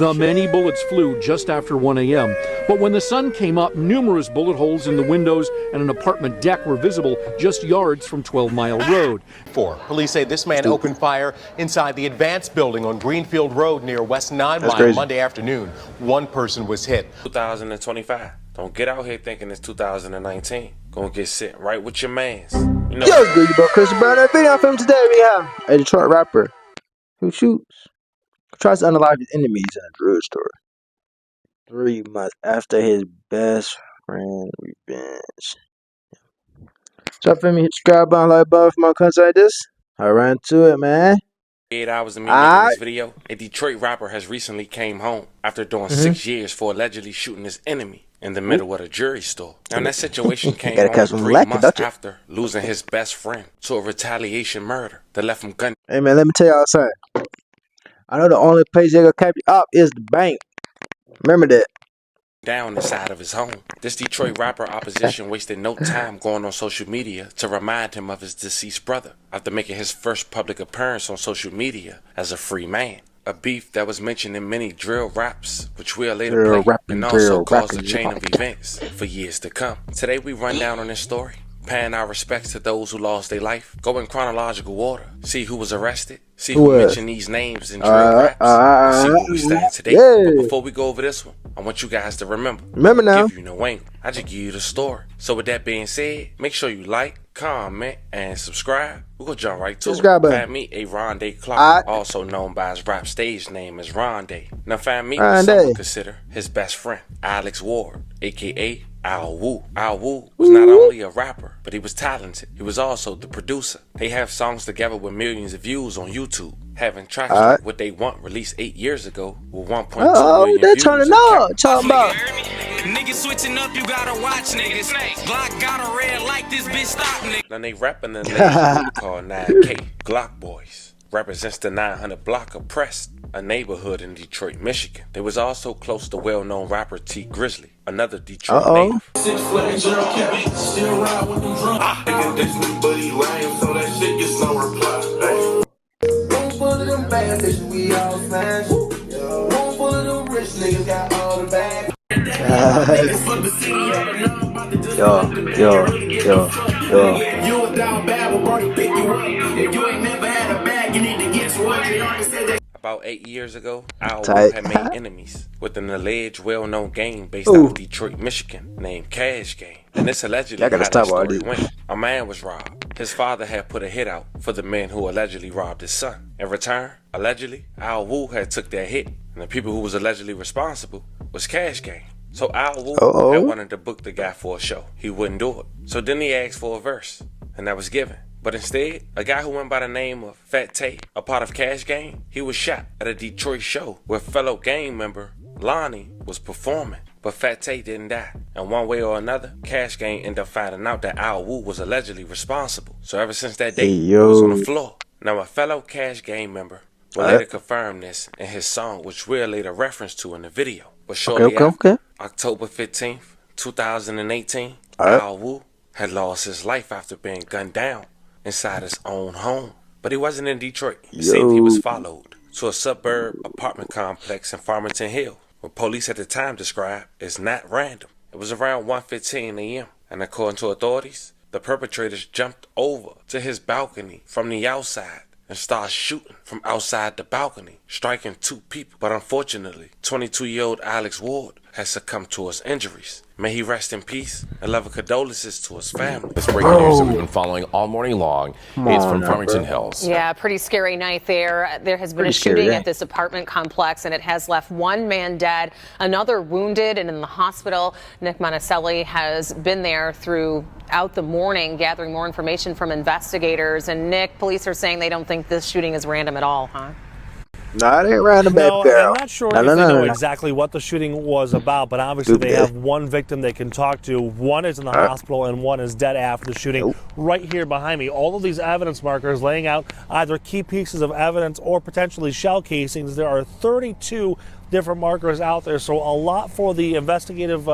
The many bullets flew just after 1 a.m., but when the sun came up, numerous bullet holes in the windows and an apartment deck were visible just yards from 12 Mile Road. Police say this man opened fire inside the Advance building on Greenfield Road near West 9 Mile Monday afternoon. One person was hit. 2025. Don't get out here thinking it's 2019. Gonna get sent right with your mans. You know. Yo, good about Chris Brown. That video film today we have a Detroit rapper who tries to unalive his enemies in a drugstore 3 months after his best friend revenge. So for me, hit subscribe button, like button for more content like this. I ran to it, man. 8 hours of me making this video. A Detroit rapper has recently came home after doing 6 years for allegedly shooting his enemy in the middle of a jewelry store. Now that situation came on 3 months after losing his best friend to a retaliation murder that left him gun. Hey man, let me tell y'all something. I know the only place they're gonna cap you up is the bank. Remember that. Down inside of his home. This Detroit rapper opposition wasted no time going on social media to remind him of his deceased brother after making his first public appearance on social media as a free man. A beef that was mentioned in many drill raps, which we'll later play, and also caused a chain of events for years to come. Today we run down on this story, paying our respects to those who lost their life, go in chronological order, see who was arrested, see who mentioned these names in drill raps, and see where we stand today. But before we go over this one, I want you guys to remember now. Give you no angle. I just give you the story. So with that being said, make sure you like, comment, and subscribe. We're gonna jump right to it. Find me a Rondé Clark, also known by his rap stage name as Rondé. Now find me what some would consider his best friend, Alex Ward, aka Al Wu. Al Wu was not only a rapper, but he was talented. He was also the producer. They have songs together with millions of views on YouTube. Having tracks like What They Want released 8 years ago with 1.2 million views. Turning up. Talking about. Niggas switching up, you gotta watch niggas. Glock got a red like this bitch stop niggas. Now they rapping in a called 9K Glock Boys. Represents the 900 block of Prest, a neighborhood in Detroit, Michigan. They was also close to well-known rapper T Grizzly, another Detroit native. About 8 years ago, Al Wu had made enemies with an alleged well-known gang based out of Detroit, Michigan, named Cash Game. And this allegedly how that story went. A man was robbed. His father had put a hit out for the men who allegedly robbed his son. In return, allegedly, Al Wu had took that hit, and the people who was allegedly responsible was Cash Game. So Al Wu had wanted to book the guy for a show. He wouldn't do it. So then he asked for a verse, and that was given. But instead, a guy who went by the name of Fat Tay, a part of Cash Gang, he was shot at a Detroit show where fellow gang member Lonnie was performing. But Fat Tay didn't die. And one way or another, Cash Gang ended up finding out that Al Wu was allegedly responsible. So ever since that day, he was on the floor. Now a fellow Cash Gang member will later confirm this in his song, which we'll later reference to in the video. But shortly after, October 15th, 2018, Al Wu had lost his life after being gunned down inside his own home. But he wasn't in Detroit. It seemed he was followed to a suburb apartment complex in Farmington Hills, what police at the time described as not random. It was around 1:15 a.m. and according to authorities, the perpetrators jumped over to his balcony from the outside and started shooting from outside the balcony, striking 2 people. But unfortunately, 22-year-old Alex Ward has succumbed to his injuries. May he rest in peace and love condolences to his family. This breaking news that we've been following all morning long is from Farmington Hills. Yeah, pretty scary night there. There has been a shooting at this apartment complex, and it has left 1 man dead, another wounded and in the hospital. Nick Monticelli has been there throughout the morning, gathering more information from investigators. And Nick, police are saying they don't think this shooting is random at all, huh? No, it ain't random. No, I'm not sure if they know exactly what the shooting was about, but obviously they have one victim they can talk to. One is in the hospital and one is dead after the shooting. Right here behind me, all of these evidence markers laying out either key pieces of evidence or potentially shell casings. There are 32 different markers out there, so a lot for the investigative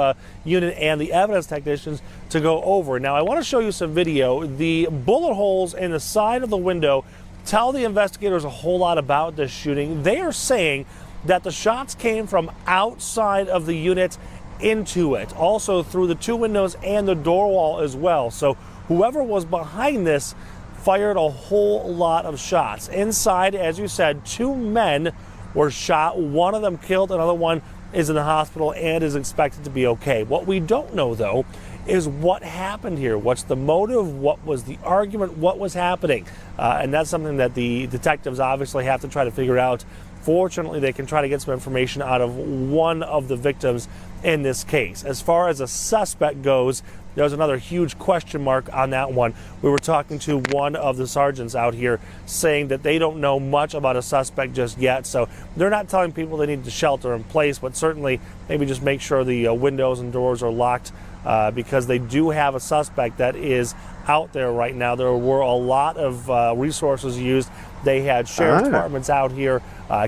unit and the evidence technicians to go over. Now, I want to show you some video. The bullet holes in the side of the window tell the investigators a whole lot about this shooting. They are saying that the shots came from outside of the unit into it, also through the 2 windows and the door wall as well. So whoever was behind this fired a whole lot of shots. Inside, as you said, 2 men were shot. One of them killed, another one is in the hospital and is expected to be okay. What we don't know, though, is what happened here. What's the motive? What was the argument? What was happening? And that's something that the detectives obviously have to try to figure out. Fortunately, they can try to get some information out of one of the victims in this case. As far as a suspect goes, there's another huge question mark on that one. We were talking to one of the sergeants out here saying that they don't know much about a suspect just yet. So they're not telling people they need to shelter in place, but certainly maybe just make sure the windows and doors are locked because they do have a suspect that is out there right now. There were a lot of resources used. They had sheriff's departments out here,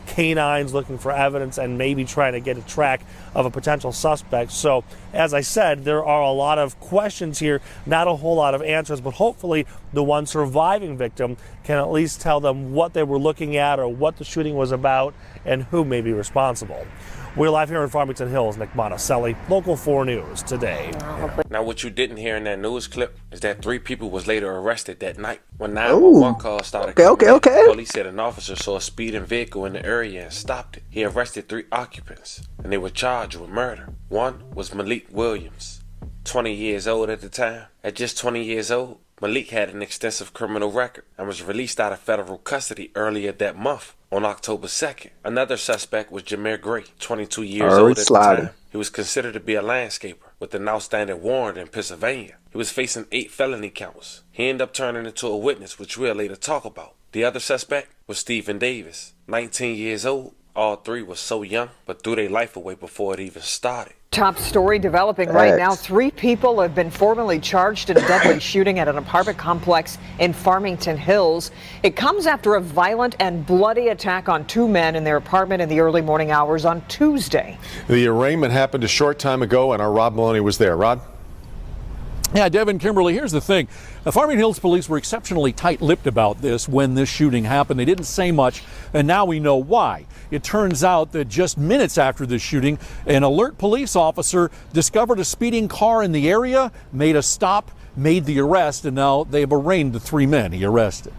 canines looking for evidence and maybe trying to get a track of a potential suspect. So, as I said, there are a lot of questions here, not a whole lot of answers, but hopefully the one surviving victim can at least tell them what they were looking at or what the shooting was about and who may be responsible. We're live here in Farmington Hills. Nick Monticelli, Local 4 News today. Now, what you didn't hear in that news clip is that 3 people was later arrested that night. When 911 calls started coming in, police said an officer saw a speeding vehicle in the area and stopped it. He arrested 3 occupants, and they were charged with murder. One was Malik Williams, 20 years old at the time. At just 20 years old, Malik had an extensive criminal record and was released out of federal custody earlier that month on October 2nd. Another suspect was Jameer Gray, 22 years old at the time. He was considered to be a landscaper with an outstanding warrant in Pennsylvania. He was facing 8 felony counts. He ended up turning into a witness, which we'll later talk about. The other suspect was Stephen Davis, 19 years old. All 3 were so young, but threw their life away before it even started. Top story developing right now. 3 people have been formally charged in a deadly shooting at an apartment complex in Farmington Hills. It comes after a violent and bloody attack on 2 men in their apartment in the early morning hours on Tuesday. The arraignment happened a short time ago, and our Rob Maloney was there. Rod? Yeah, Devin, Kimberly, here's the thing. The Farmington Hills police were exceptionally tight-lipped about this when this shooting happened. They didn't say much, and now we know why. It turns out that just minutes after the shooting, an alert police officer discovered a speeding car in the area, made a stop, made the arrest, and now they've arraigned the 3 men he arrested.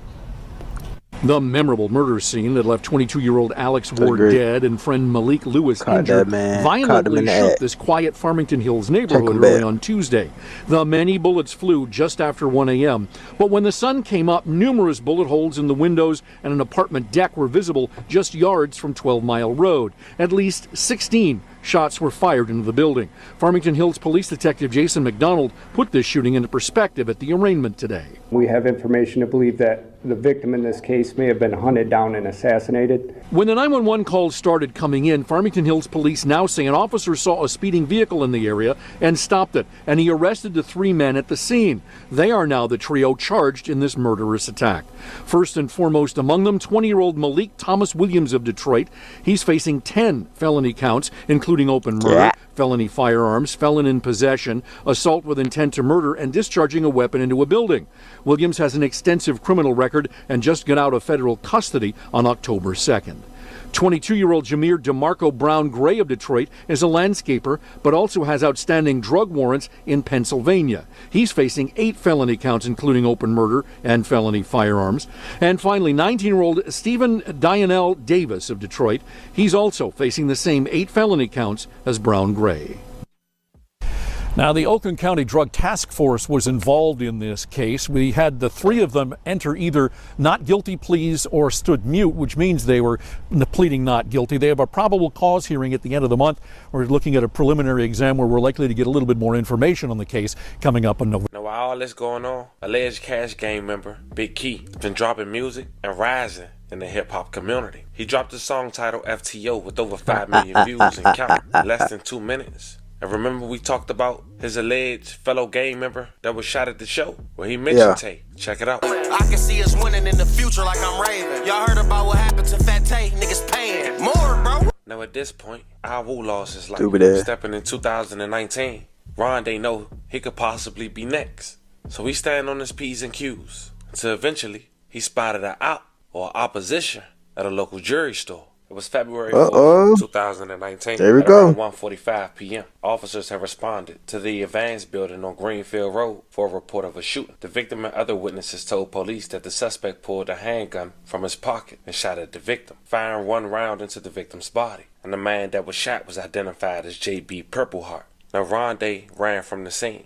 The memorable murder scene that left 22-year-old Alex Ward dead and friend Malik Lewis injured violently shook this quiet Farmington Hills neighborhood early on Tuesday. The many bullets flew just after 1 a.m., but when the sun came up, numerous bullet holes in the windows and an apartment deck were visible just yards from 12 Mile Road. At least 16 shots were fired into the building. Farmington Hills Police Detective Jason McDonald put this shooting into perspective at the arraignment today. We have information to believe that the victim in this case may have been hunted down and assassinated. When the 911 calls started coming in, Farmington Hills Police now say an officer saw a speeding vehicle in the area and stopped it, and he arrested the 3 men at the scene. They are now the trio charged in this murderous attack. First and foremost among them, 20-year-old Malik Thomas Williams of Detroit. He's facing 10 felony counts, including open murder, felony firearms, felon in possession, assault with intent to murder, and discharging a weapon into a building. Williams has an extensive criminal record and just got out of federal custody on October 2nd. 22-year-old Jameer DeMarco Brown Gray of Detroit is a landscaper, but also has outstanding drug warrants in Pennsylvania. He's facing 8 felony counts, including open murder and felony firearms. And finally, 19-year-old Stephen Dionel Davis of Detroit. He's also facing the same 8 felony counts as Brown Gray. Now, the Oakland County Drug Task Force was involved in this case. We had the 3 of them enter either not guilty pleas or stood mute, which means they were pleading not guilty. They have a probable cause hearing at the end of the month. We're looking at a preliminary exam where we're likely to get a little bit more information on the case coming up in November. Now, while all this going on, alleged Cash Game member Big Key has been dropping music and rising in the hip-hop community. He dropped a song titled FTO with over 5 million views and counting in less than 2 minutes. And remember we talked about his alleged fellow gang member that was shot at the show? Well, he mentioned Tay. Check it out. I can see us winning in the future like I'm raving. Y'all heard about what happened to Fat Tay? Niggas paying more, bro. Now at this point, Awu lost his life. Stepping in 2019, Ron they know he could possibly be next. So he stand on his P's and Q's until eventually he spotted an op or opposition at a local jewelry store. It was February 4th, 2019. There we at go. around 1:45 p.m. Officers have responded to the Advance building on Greenfield Road for a report of a shooting. The victim and other witnesses told police that the suspect pulled a handgun from his pocket and shot at the victim, firing one round into the victim's body. And the man that was shot was identified as J.B. Purpleheart. Now, Rondé ran from the scene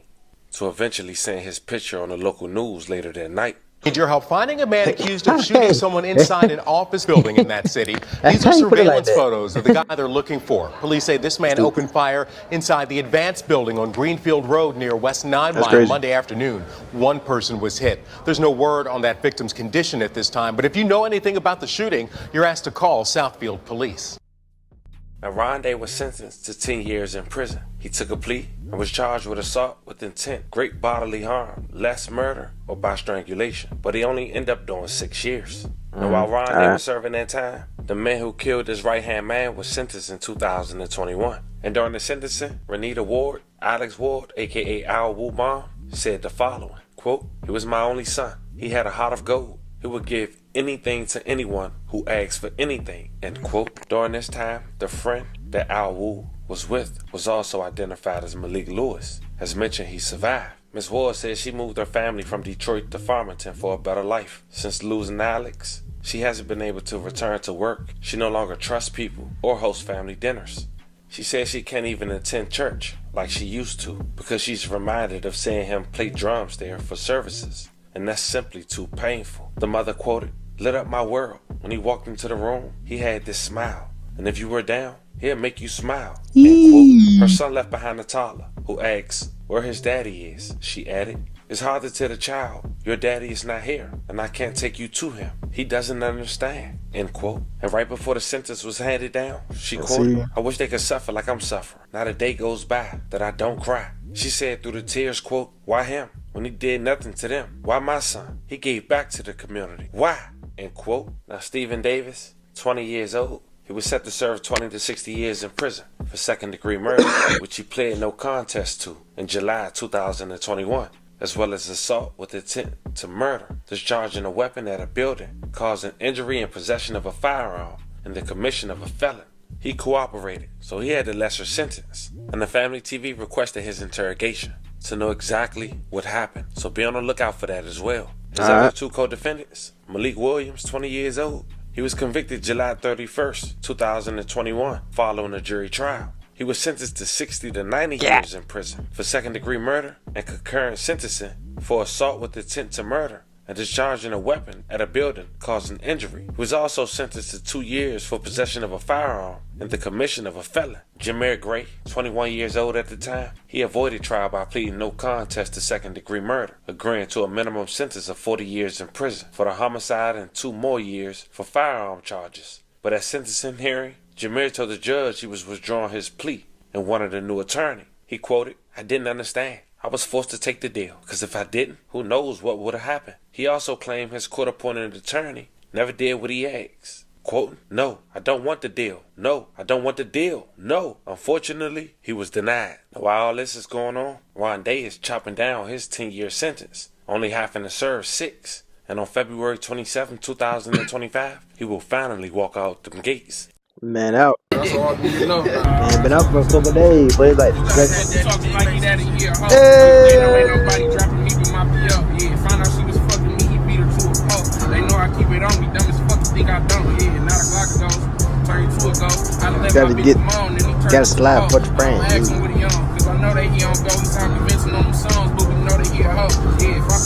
to eventually send his picture on the local news later that night. Need your help finding a man accused of shooting someone inside an office building in that city. These are surveillance photos of the guy they're looking for. Police say this man opened fire inside the Advance building on Greenfield Road near West 9 Mile Monday afternoon. One person was hit. There's no word on that victim's condition at this time, but if you know anything about the shooting, you're asked to call Southfield Police. Now, Rondé was sentenced to 10 years in prison. He took a plea and was charged with assault with intent, great bodily harm, less murder, or by strangulation. But he only ended up doing 6 years. And while Rondé was serving that time, the man who killed his right-hand man was sentenced in 2021. And during the sentencing, Renita Ward, Alex Ward, a.k.a. Al Wubon, said the following, quote, "He was my only son. He had a heart of gold. He would give anything to anyone who asks for anything," end quote. During this time, the friend that Al Wu was with was also identified as Malik Lewis. As mentioned, he survived. Ms. Ward says she moved her family from Detroit to Farmington for a better life. Since losing Alex, she hasn't been able to return to work. She no longer trusts people or hosts family dinners. She says she can't even attend church like she used to because she's reminded of seeing him play drums there for services. And that's simply too painful. The mother quoted, "Lit up my world. When he walked into the room, he had this smile. And if you were down, he'll make you smile." End quote. Her son left behind a toddler who asks where his daddy is. She added, "It's hard to tell the child, your daddy is not here, and I can't take you to him. He doesn't understand." End quote. And right before the sentence was handed down, she quoted, "I wish they could suffer like I'm suffering. Not a day goes by that I don't cry." She said through the tears, quote, "Why him? When he did nothing to them? Why my son? He gave back to the community. Why?" End quote. Now, Stephen Davis, 20 years old, he was set to serve 20 to 60 years in prison for second-degree murder, which he pled no contest to in July 2021, as well as assault with intent to murder, discharging a weapon at a building, causing injury and possession of a firearm, and the commission of a felon. He cooperated, so he had a lesser sentence, and the Family TV requested his interrogation to know exactly what happened, so be on the lookout for that as well. His other two co-defendants, Malik Williams, 20 years old, he was convicted July 31st, 2021, following a jury trial. He was sentenced to 60 to 90 years in prison for second-degree murder and concurrent sentencing for assault with intent to murder and discharging a weapon at a building causing injury. He was also sentenced to 2 years for possession of a firearm and the commission of a felon. Jameer Gray, 21 years old at the time, he avoided trial by pleading no contest to second-degree murder, agreeing to a minimum sentence of 40 years in prison for the homicide and 2 more years for firearm charges. But at sentencing hearing, Jameer told the judge he was withdrawing his plea and wanted a new attorney. He quoted, "I didn't understand. I was forced to take the deal, because if I didn't, who knows what would have happened." He also claimed his court-appointed attorney never did what he asked. Quoting, "No, I don't want the deal. No, I don't want the deal. No." Unfortunately, he was denied. Now, while all this is going on, Rondé is chopping down his 10-year sentence, only having to serve 6. And on February 27, 2025, he will finally walk out them gates. Man out. Man been out for a couple days, but it's like gotta slide for the friends. I know that he don't go, he's talking convincing on them songs, but we know that he a hoe. Yeah, if I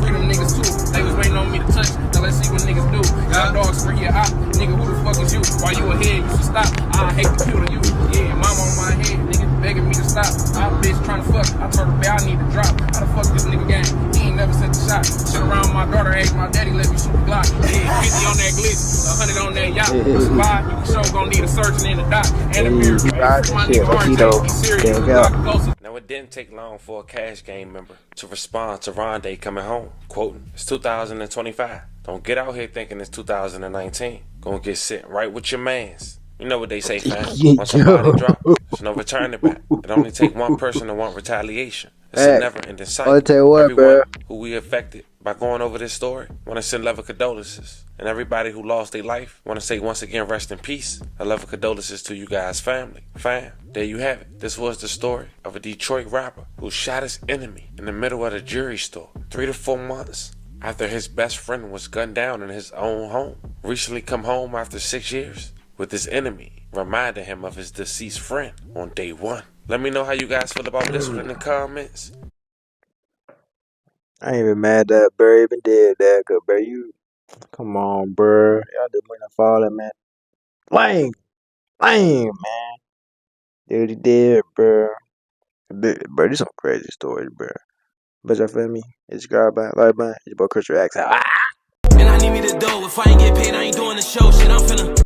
free them niggas too. They was waiting on me to touch. Now let's see what niggas do. Y'all dogs for here out. Nigga, who the fuck is you? While you ahead, you should stop. I hate to kill you. Yeah, mama on my head. Niggas begging me to stop. I bitch trying to fuck. I told her, babe, I need to drop. How the fuck this nigga gang? He ain't never sent a shot. Shit around my daughter age. My daddy let me shoot the Glock. Yeah, 50 on that glitch. 100 on that yacht. To survive, you for sure gon' need a surgeon in the doc. And a mirror. My nigga orange. Be serious. Now, it didn't take long for a Cash Game member to respond to Rondé coming home, quoting, "It's 2025. Don't get out here thinking it's 2019. Gonna get sent right with your mans." You know what they say, fam. Once somebody drop, there's no returning back. It only take one person to want retaliation. It's a never-ending cycle. I'll tell you what, everyone who we affected by going over this story. Want to send love and condolences. And everybody who lost their life, want to say once again, rest in peace. A love and condolences to you guys' family. Fam, there you have it. This was the story of a Detroit rapper who shot his enemy in the middle of the jewelry store 3 to 4 months after his best friend was gunned down in his own home. Recently come home after 6 years with his enemy reminding him of his deceased friend on day one. Let me know how you guys feel about this one in the comments. I ain't even mad that Barry even did that, cause Barry, you come on, bro. Y'all did win a falling, man. Lame, man. Dude, he did, bro. Bro, these some crazy stories, bro. But you feel me? It's Gravesite, like, man. It's about Chris Reacts. And I need me the dough. If I ain't get paid, I ain't doing the show. Shit, I'm finna